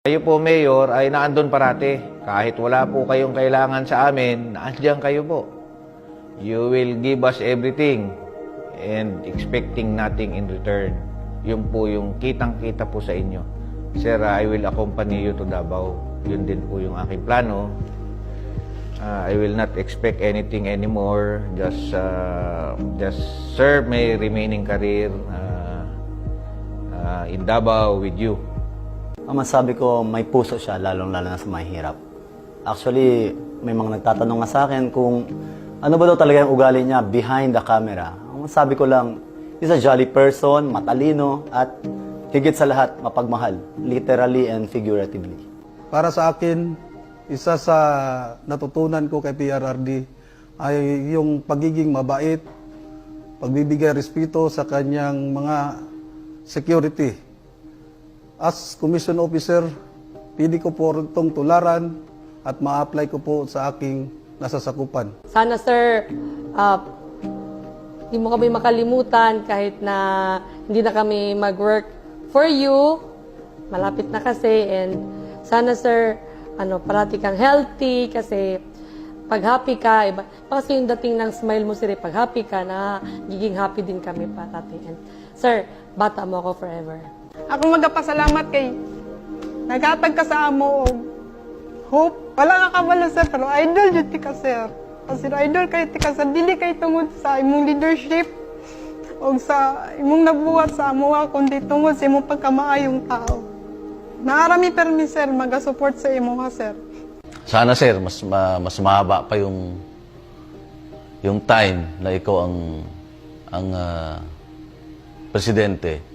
Kayo po, Mayor, ay naandun parati. Kahit wala po kayong kailangan sa amin, naandyan kayo po. You will give us everything and expecting nothing in return. Yun po yung kitang-kita po sa inyo. Sir, I will accompany you to Davao. Yun din po yung aking plano. I will not expect anything anymore. Just serve my remaining career in Davao with you. Ang masabi ko, may puso siya, lalong-lalo na sa mahirap. Actually, may mga nagtatanong nga sa akin kung ano ba daw talaga yung ugali niya behind the camera. Ang masabi ko lang, he's a jolly person, matalino, at higit sa lahat, mapagmahal, literally and figuratively. Para sa akin, isa sa natutunan ko kay PRRD ay yung pagiging mabait, pagbibigay respeto sa kanyang mga security. As Commission Officer, pili ko po itong tularan at ma-apply ko po sa aking nasasakupan. Sana sir, hindi mo kami makalimutan kahit na hindi na kami mag-work for you. Malapit na kasi and sana sir, parati kang healthy kasi pag happy ka, iba kasi yung dating ng smile mo sir, pag happy ka na, giging happy din kami parati. And sir, bata mo ako forever. Ako magapasalamat kay nagatag ka sa amo og hope. Wala nga kabalo sir, pero idol yun ka sir. Kasi idol kayo tika sa dili kay tungod sa imong leadership o sa imong nabuhat sa amo kundi tungod sa imong pagkamaayong tao. Naarami permi sir, maga-support sa imo ha sir. Sana sir, mas mahaba pa yung time na ikaw ang presidente.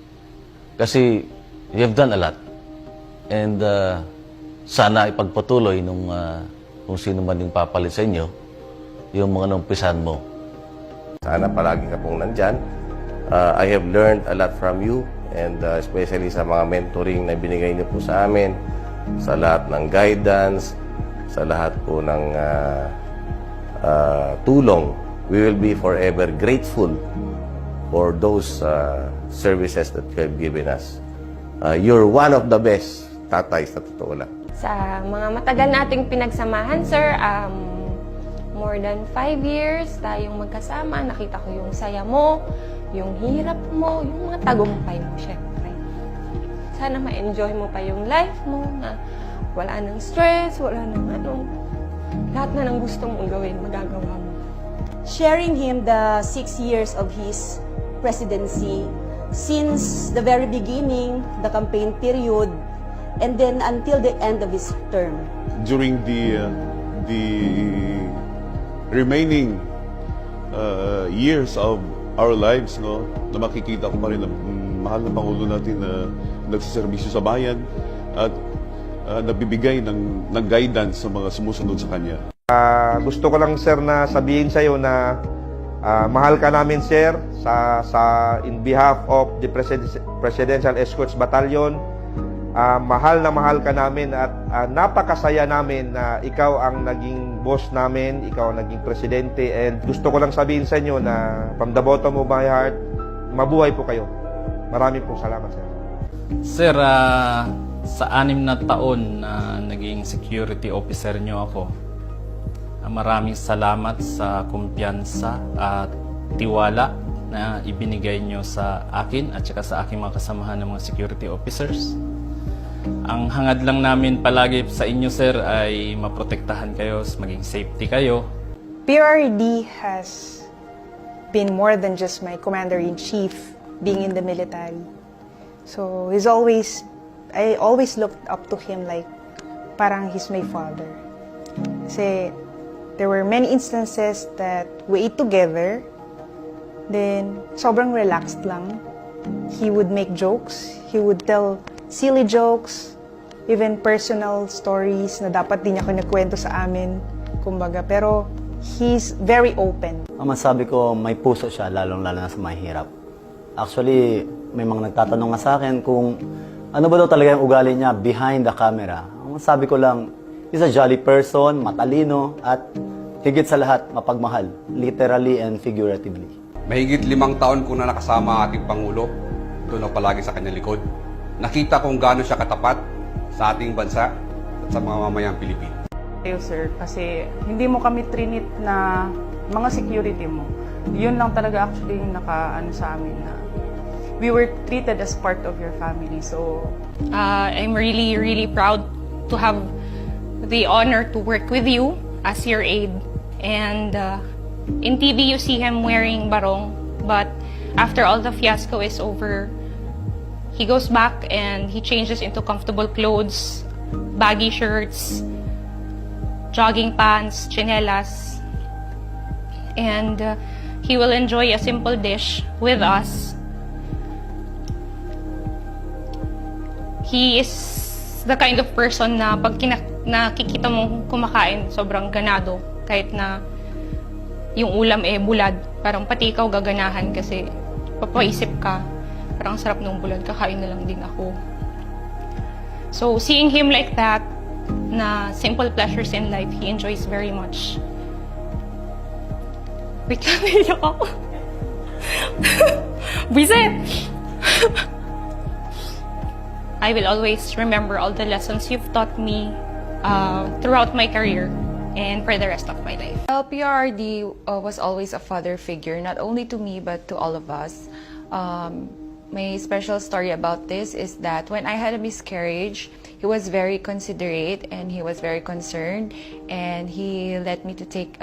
Kasi you have done a lot. And sana ipagpatuloy kung sino man yung papalit sa inyo, yung mga numpisan mo. Sana palagi ka pong nandyan. I have learned a lot from you and especially sa mga mentoring na binigay niyo po sa amin, sa lahat ng guidance, sa lahat po ng tulong. We will be forever grateful for those services that you have given us. You're one of the best tatay sa totoo lang. Sa mga matagal nating pinagsamahan, sir, more than 5 years tayong magkasama. Nakita ko yung saya mo, yung hirap mo, yung mga tagumpay mo, syempre. Sana ma-enjoy mo pa yung life mo na wala nang stress, wala nang lahat na ng gusto mong gawin, magagawa mo. Sharing him the 6 years of his presidency, since the very beginning, the campaign period, and then until the end of his term. During the remaining years of our lives, no, na makikita ko pa rin na mahal na Pangulo natin na nagsiservisyo sa bayan at nabibigay ng guidance sa mga sumusunod sa kanya. Gusto ko lang sir na sabihin sa iyo na mahal ka namin sir in behalf of the Presidential Escorts Battalion. Mahal na mahal ka namin at napakasaya namin na ikaw ang naging boss namin, ikaw ang naging presidente, and gusto ko lang sabihin sa inyo na from the bottom of my heart, mabuhay po kayo. Maraming pong salamat sir. Sir, sa 6 na taon na naging security officer nyo ako, maraming salamat sa kumpiyansa at tiwala na ibinigay nyo sa akin at saka sa aking mga kasamahan ng mga security officers. Ang hangad lang namin palagi sa inyo, sir, ay maprotektahan kayo, maging safety kayo. PRRD has been more than just my commander-in-chief being in the military. So I always looked up to him like parang he's my father. Kasi there were many instances that we ate together, then sobrang relaxed lang. He would make jokes, he would tell silly jokes, even personal stories na dapat din niya kinikwento sa amin, kumbaga. Pero he's very open. Ang masabi ko, may puso siya, lalong-lalo na sa mahirap. Actually, may mga nagtatanong nga sa akin kung ano ba daw talaga yung ugali niya behind the camera. Ang masabi ko lang, he's a jolly person, matalino, at higit sa lahat, mapagmahal, literally and figuratively. Mahigit 5 taon ko na nakasama ang ating Pangulo. Doon ako palagi sa kanyang likod. Nakita kung gaano siya katapat sa ating bansa at sa mga mamayang Pilipino. Kayo, sir, kasi hindi mo kami trinit na mga security mo. Yun lang talaga actually yung nakaano sa amin na we were treated as part of your family. So, I'm really, really proud to have the honor to work with you as your aide. And in TV, you see him wearing barong, but after all the fiasco is over, he goes back and he changes into comfortable clothes, baggy shirts, jogging pants, chinelas, and he will enjoy a simple dish with us. He is the kind of person na pag nakikita mong kumakain, sobrang ganado. Kahit na yung ulam bulad, parang pati ikaw gaganahan kasi papaisip ka, parang sarap ng bulad, kakain na lang din ako. So seeing him like that, na simple pleasures in life, he enjoys very much. Wait lang, naiyak ako. Bisit! I will always remember all the lessons you've taught me throughout my career and for the rest of my life. PRRD was always a father figure, not only to me but to all of us. My special story about this is that when I had a miscarriage, he was very considerate and he was very concerned, and he let me to take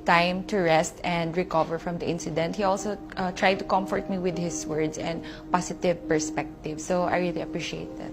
time to rest and recover from the incident. He also tried to comfort me with his words and positive perspective. So I really appreciate that.